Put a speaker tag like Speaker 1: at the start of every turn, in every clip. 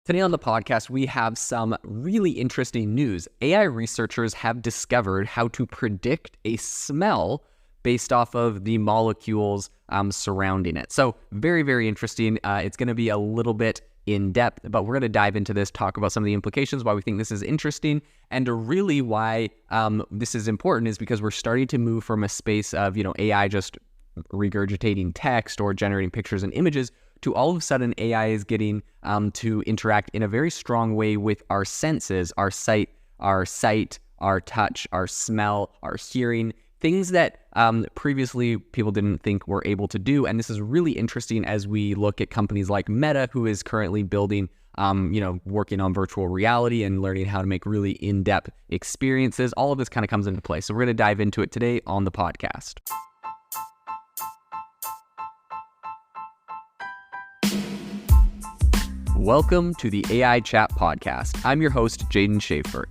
Speaker 1: Today on the podcast, we have some really interesting news. AI researchers have discovered how to predict a smell based off of the molecules surrounding it. So very, very interesting. It's going to be a little bit in depth, but we're going to dive into this, talk about some of the implications, why we think this is interesting, and really why this is important is because we're starting to move from a space of, AI just regurgitating text or generating pictures and images to all of a sudden AI is getting to interact in a very strong way with our senses, our sight, our touch, our smell, our hearing, things that previously people didn't think were able to do. And this is really interesting as we look at companies like Meta, who is currently building, working on virtual reality and learning how to make really in-depth experiences. All of this kind of comes into play. So we're going to dive into it today on the podcast. Welcome to the AI Chat Podcast. I'm your host, Jaden Schaefer.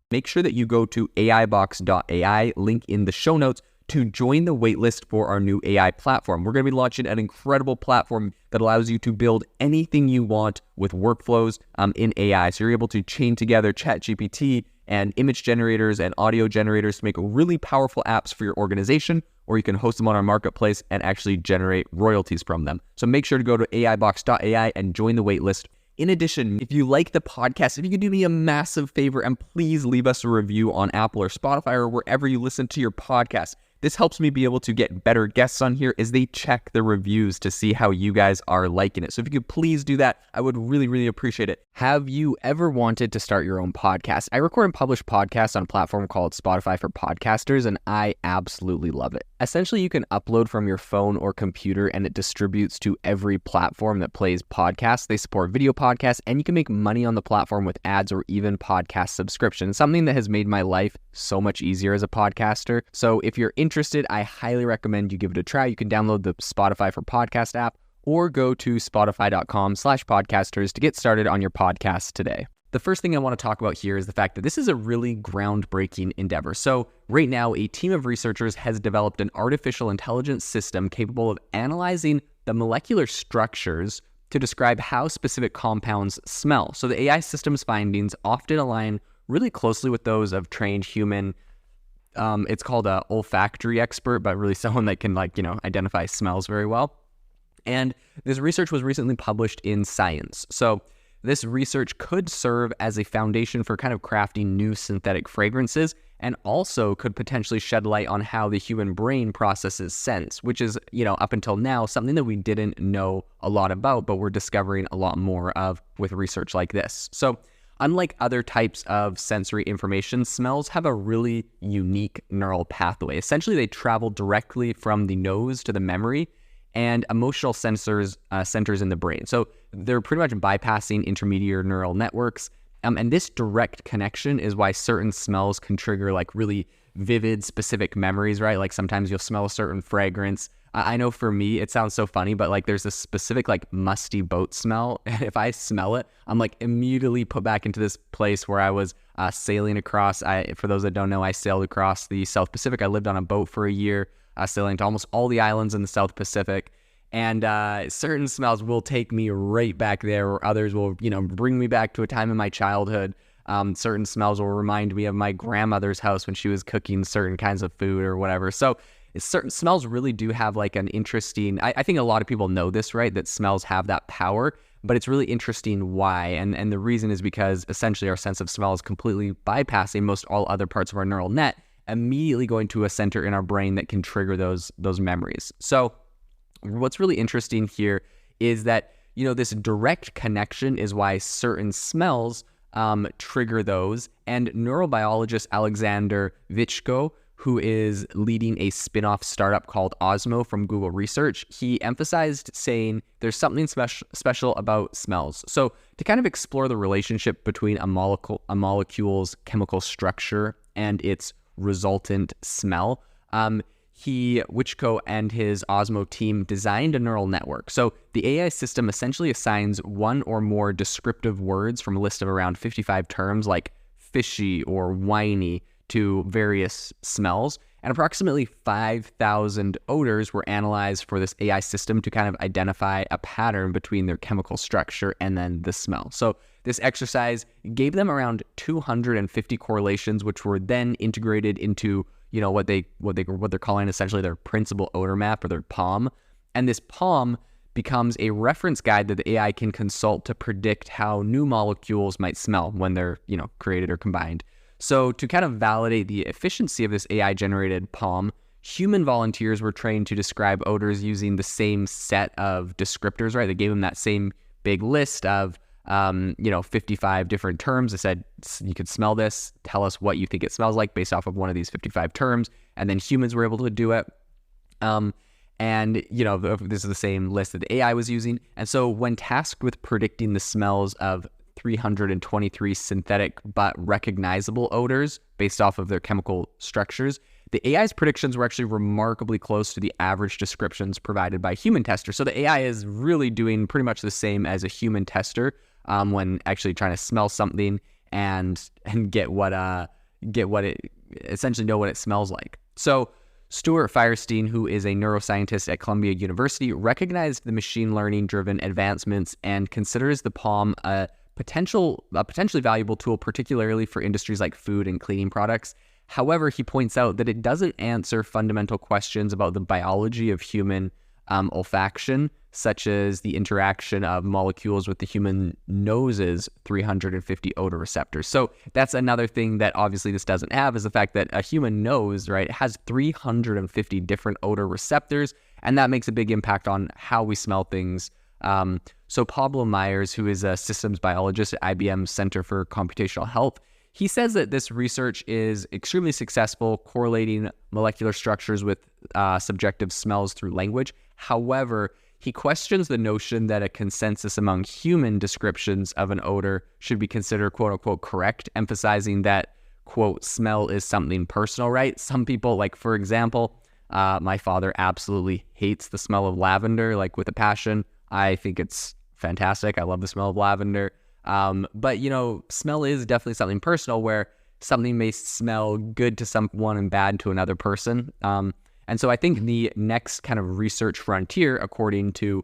Speaker 1: Make sure that you go to aibox.ai, link in the show notes, to join the waitlist for our new AI platform. We're going to be launching an incredible platform that allows you to build anything you want with workflows in AI. So you're able to chain together ChatGPT and image generators and audio generators to make really powerful apps for your organization, or you can host them on our marketplace and actually generate royalties from them. So make sure to go to aibox.ai and join the waitlist. In addition, if you like the podcast, if you could do me a massive favor and please leave us a review on Apple or Spotify or wherever you listen to your podcast. This helps me be able to get better guests on here as they check the reviews to see how you guys are liking it. So if you could please do that, I would really, really appreciate it. Have you ever wanted to start your own podcast? I record and publish podcasts on a platform called Spotify for Podcasters, and I absolutely love it. Essentially, you can upload from your phone or computer, and it distributes to every platform that plays podcasts. They support video podcasts, and you can make money on the platform with ads or even podcast subscriptions, something that has made my life so much easier as a podcaster. So if you're interested, I highly recommend you give it a try. You can download the Spotify for Podcast app or go to spotify.com/podcasters to get started on your podcast today. The first thing I want to talk about here is the fact that this is a really groundbreaking endeavor. So right now, a team of researchers has developed an artificial intelligence system capable of analyzing the molecular structures to describe how specific compounds smell. So the AI system's findings often align really closely with those of trained human. It's called an olfactory expert, but really someone that can identify smells very well. And this research was recently published in Science. So this research could serve as a foundation for kind of crafting new synthetic fragrances, and also could potentially shed light on how the human brain processes scents, which is, up until now, something that we didn't know a lot about, but we're discovering a lot more of with research like this. So unlike other types of sensory information, smells have a really unique neural pathway. Essentially, they travel directly from the nose to the memory and emotional centers in the brain. So they're pretty much bypassing intermediate neural networks. And this direct connection is why certain smells can trigger really vivid, specific memories, right? Like sometimes you'll smell a certain fragrance. I know for me, it sounds so funny, but there's this specific musty boat smell. And if I smell it, I'm immediately put back into this place where I was sailing across. For those that don't know, I sailed across the South Pacific. I lived on a boat for a year, sailing to almost all the islands in the South Pacific. And certain smells will take me right back there, or others will, bring me back to a time in my childhood. Certain smells will remind me of my grandmother's house when she was cooking certain kinds of food or whatever. So certain smells really do have an interesting, I think a lot of people know this, right? That smells have that power, but it's really interesting why. And the reason is because essentially our sense of smell is completely bypassing most all other parts of our neural net, immediately going to a center in our brain that can trigger those memories. So what's really interesting here is that, this direct connection is why certain smells trigger those. And neurobiologist Alexander Vichko, who is leading a spin-off startup called Osmo from Google Research, he emphasized saying there's something special about smells. So to kind of explore the relationship between a molecule's chemical structure and its resultant smell, Wichko and his Osmo team designed a neural network. So the AI system essentially assigns one or more descriptive words from a list of around 55 terms like fishy or whiny to various smells. And approximately 5,000 odors were analyzed for this AI system to kind of identify a pattern between their chemical structure and then the smell. So this exercise gave them around 250 correlations, which were then integrated into, what they're calling essentially their principal odor map, or their POM. And this POM becomes a reference guide that the AI can consult to predict how new molecules might smell when they're, created or combined. So to kind of validate the efficiency of this AI-generated POM, human volunteers were trained to describe odors using the same set of descriptors, right? They gave them that same big list of, 55 different terms. They said, you could smell this, tell us what you think it smells like based off of one of these 55 terms. And then humans were able to do it. And, this is the same list that the AI was using. And so when tasked with predicting the smells of 323 synthetic but recognizable odors based off of their chemical structures, the AI's predictions were actually remarkably close to the average descriptions provided by human testers. So the AI is really doing pretty much the same as a human tester when actually trying to smell something and get what it essentially know what it smells like. So Stuart Firestein, who is a neuroscientist at Columbia University, recognized the machine learning driven advancements and considers the POM a potentially valuable tool, particularly for industries like food and cleaning products. However, he points out that it doesn't answer fundamental questions about the biology of human olfaction, such as the interaction of molecules with the human nose's 350 odor receptors. So that's another thing that obviously this doesn't have, is the fact that a human nose, right, has 350 different odor receptors, and that makes a big impact on how we smell things. So Pablo Myers, who is a systems biologist at IBM's Center for Computational Health, he says that this research is extremely successful correlating molecular structures with subjective smells through language. However, he questions the notion that a consensus among human descriptions of an odor should be considered quote unquote correct, emphasizing that, quote, smell is something personal, right? Some people, like, for example, my father absolutely hates the smell of lavender, like, with a passion. I think it's fantastic. I love the smell of lavender. But, smell is definitely something personal, where something may smell good to someone and bad to another person. And so I think the next kind of research frontier, according to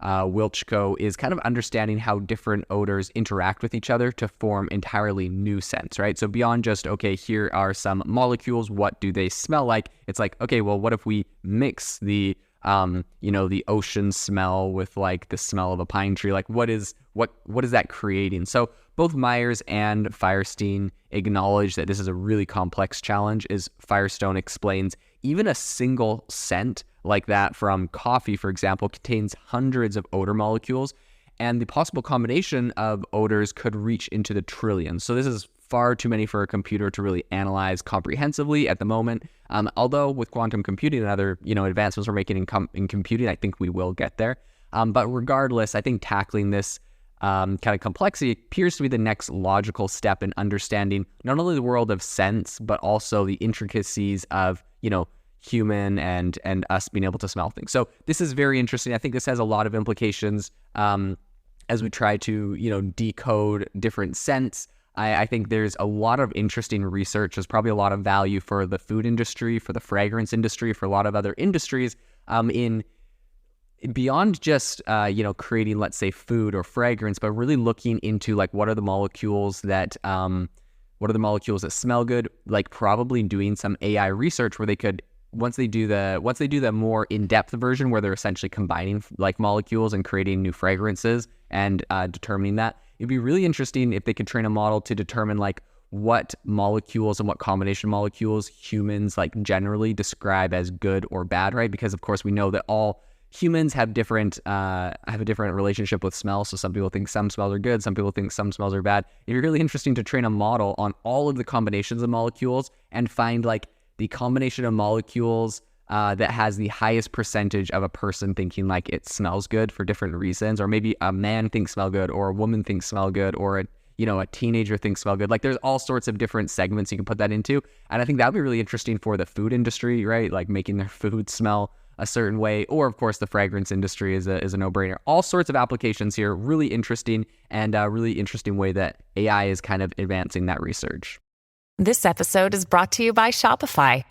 Speaker 1: Wilczko, is kind of understanding how different odors interact with each other to form entirely new scents, right? So beyond just, okay, here are some molecules, what do they smell like? It's like, okay, well, what if we mix the ocean smell with like the smell of a pine tree? Like what is that creating? So both Myers and Firestein acknowledge that this is a really complex challenge. As Firestone explains, even a single scent like that from coffee, for example, contains hundreds of odor molecules, and the possible combination of odors could reach into the trillions. So this is far too many for a computer to really analyze comprehensively at the moment. Although with quantum computing and other advancements we're making in computing, I think we will get there. But regardless, I think tackling this kind of complexity appears to be the next logical step in understanding not only the world of sense, but also the intricacies of human and us being able to smell things. So this is very interesting. I think this has a lot of implications as we try to decode different scents. I think there's a lot of interesting research. There's probably a lot of value for the food industry, for the fragrance industry, for a lot of other industries in beyond just creating, let's say, food or fragrance, but really looking into like what are the molecules that smell good, like probably doing some AI research where they could, once they do the more in-depth version where they're essentially combining like molecules and creating new fragrances and determining that, it'd be really interesting if they could train a model to determine like what molecules and what combination molecules humans like generally describe as good or bad, right? Because of course we know that all humans have a different relationship with smell. So some people think some smells are good, some people think some smells are bad. It'd be really interesting to train a model on all of the combinations of molecules and find like the combination of molecules that has the highest percentage of a person thinking like it smells good for different reasons, or maybe a man thinks smell good, or a woman thinks smell good, or a teenager thinks smell good. Like there's all sorts of different segments you can put that into, and I think that would be really interesting for the food industry, right? Like making their food smell a certain way, or of course the fragrance industry is a no-brainer. All sorts of applications here, really interesting, and a really interesting way that AI is kind of advancing that research.
Speaker 2: This episode is brought to you by Shopify.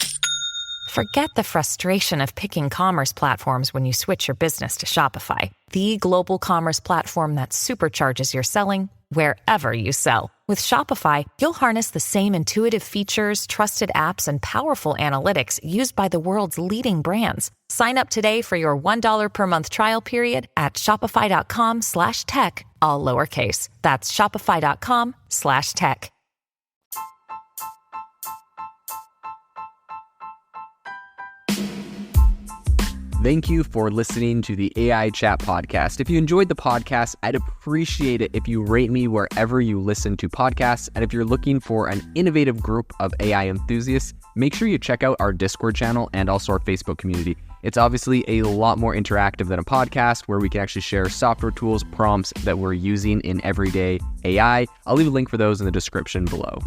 Speaker 2: Forget the frustration of picking commerce platforms when you switch your business to Shopify, the global commerce platform that supercharges your selling wherever you sell. With Shopify, you'll harness the same intuitive features, trusted apps, and powerful analytics used by the world's leading brands. Sign up today for your $1 per month trial period at shopify.com/tech, all lowercase. That's shopify.com/tech.
Speaker 1: Thank you for listening to the AI Chat Podcast. If you enjoyed the podcast, I'd appreciate it if you rate me wherever you listen to podcasts. And if you're looking for an innovative group of AI enthusiasts, make sure you check out our Discord channel and also our Facebook community. It's obviously a lot more interactive than a podcast where we can actually share software tools, prompts that we're using in everyday AI. I'll leave a link for those in the description below.